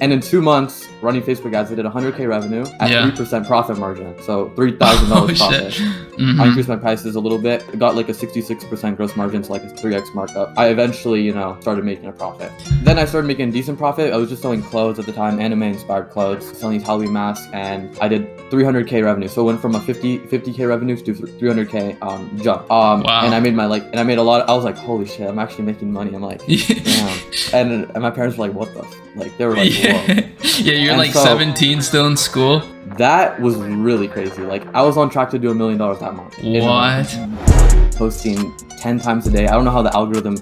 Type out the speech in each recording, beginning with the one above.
And in 2 months running Facebook ads, I did 100K revenue at 3% profit margin. So $3,000 profit. Shit. I increased my prices a little bit. It got like a 66% gross margin, so like a 3x markup. I eventually, started making a profit. Then I started making a decent profit. I was just selling clothes at the time, anime-inspired clothes, selling these Halloween masks, and I did 300K revenue. So it went from a 50K revenue to 300K jump. Wow. And I made I made a lot. I was like, holy shit, I'm actually making money. I'm like, damn. And my parents were like, what the? Like, they were like, whoa. Yeah, you're And like so, 17 still in school. That was really crazy. Like, I was on track to do $1 million that month. What? Posting 10 times a day. I don't know how the algorithm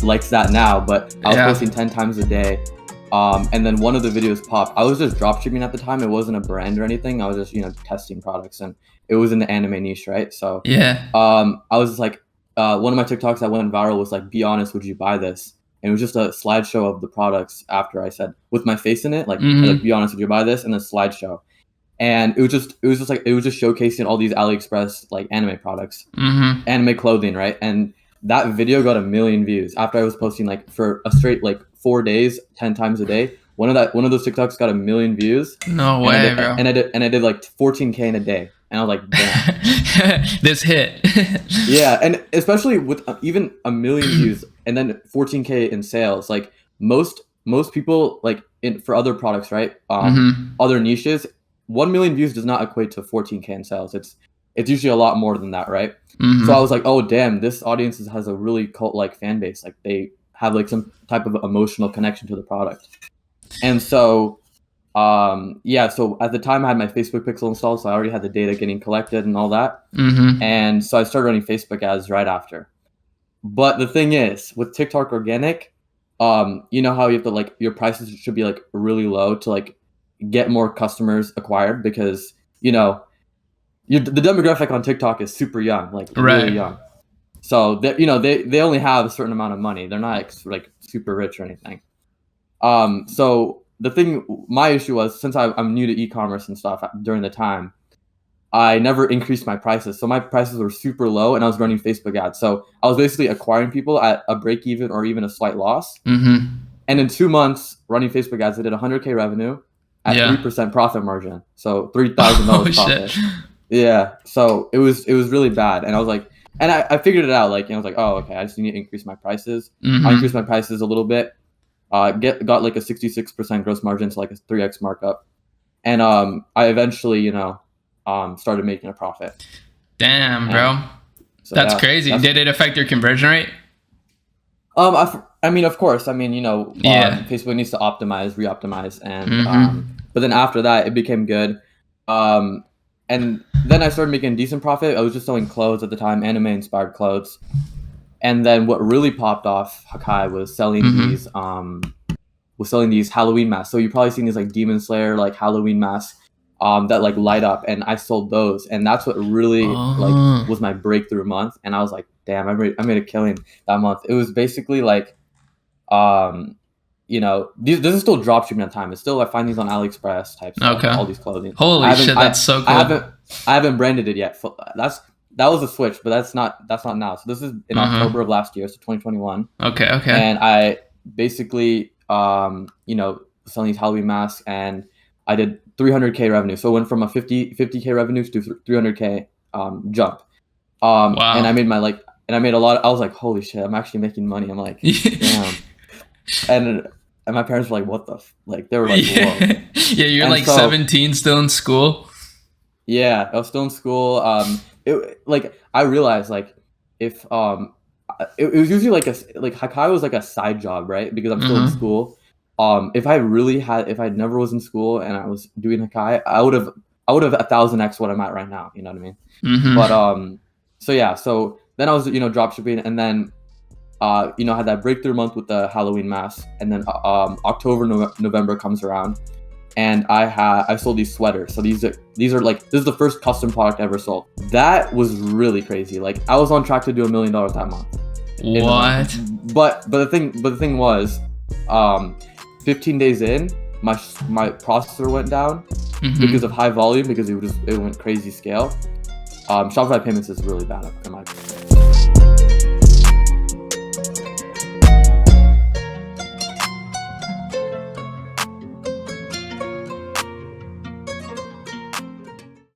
likes that now, but I was posting 10 times a day. And then one of the videos popped. I was just dropshipping at the time. It wasn't a brand or anything. I was just, testing products, and it was in the anime niche, right? So I was just like, one of my TikToks that went viral was like, be honest, would you buy this? And it was just a slideshow of the products after I said, with my face in it, like, like, be honest, would you buy this? And then slideshow. And it was just showcasing all these AliExpress like anime products, anime clothing, right? And that video got 1 million views after I was posting like for a straight like 4 days, 10 times a day. One of those TikToks got 1 million views. No way, bro. And I did like 14K in a day. And I was like, damn. This hit. Yeah, and especially with even 1 million views and then 14K in sales, like most people like for other products, right? Other niches, 1 million views does not equate to 14K in sales. It's usually a lot more than that, right? So I was like, oh damn, this audience has a really cult-like fan base. Like they have like some type of emotional connection to the product. And so so at the time I had my Facebook pixel installed, so I already had the data getting collected and all that. And so I started running Facebook ads right after. But the thing is, with TikTok organic, you know how you have to like, your prices should be like really low to like get more customers acquired, because the demographic on TikTok is super young, like really young. So that they only have a certain amount of money. They're not like super rich or anything. So my issue was, since I'm new to e-commerce and stuff during the time, I never increased my prices. So my prices were super low, and I was running Facebook ads. So I was basically acquiring people at a break even or even a slight loss. And in 2 months running Facebook ads, I did 100K revenue at 3% profit margin. So $3,000 profit. Shit. Yeah. So it was really bad. And I was like, and I figured it out. Like, I was like, oh, okay, I just need to increase my prices. I increased my prices a little bit. Got like a 66% gross margin, so like a 3x markup. And I eventually, started making a profit. Damn, bro. So that's crazy. Did it affect your conversion rate? I mean, of course. I mean, Facebook needs to re-optimize, and but then after that, it became good. And then I started making a decent profit. I was just selling clothes at the time, anime-inspired clothes. And then what really popped off Hakai was selling these Halloween masks. So you've probably seen these like Demon Slayer like Halloween masks that like light up, and I sold those, and that's what really like was my breakthrough month. And I was like, damn, I made a killing that month. It was basically like this is still dropshipping at the time. It's still, I find these on AliExpress type stuff, all these clothing. Holy shit, that's so cool. I haven't branded it yet. That was a switch, but that's not now. So this is in October of last year, so 2021. Okay. And I basically selling these Halloween masks, and I did 300K revenue. So it went from a 50K revenue to 300K jump. Wow. And I made a lot. I was like, holy shit, I'm actually making money. I'm like, damn. And my parents were like, what the like, they were like, whoa. Yeah, you're like 17 still in school. Yeah, I was still in school. I realized like if it was usually like Hakai was like a side job, right? Because I'm still in school. If I never was in school and I was doing Hakai, I would have 1,000x what I'm at right now. You know what I mean? But so then I was drop shipping, and then had that breakthrough month with the Halloween mask, and then October, November comes around, and I sold these sweaters. So these are like, this is the first custom product I ever sold. That was really crazy. Like, I was on track to do $1 million that month. What? But the thing was, 15 days in, my processor went down because of high volume, because it went crazy scale. Shopify payments is really bad in my opinion.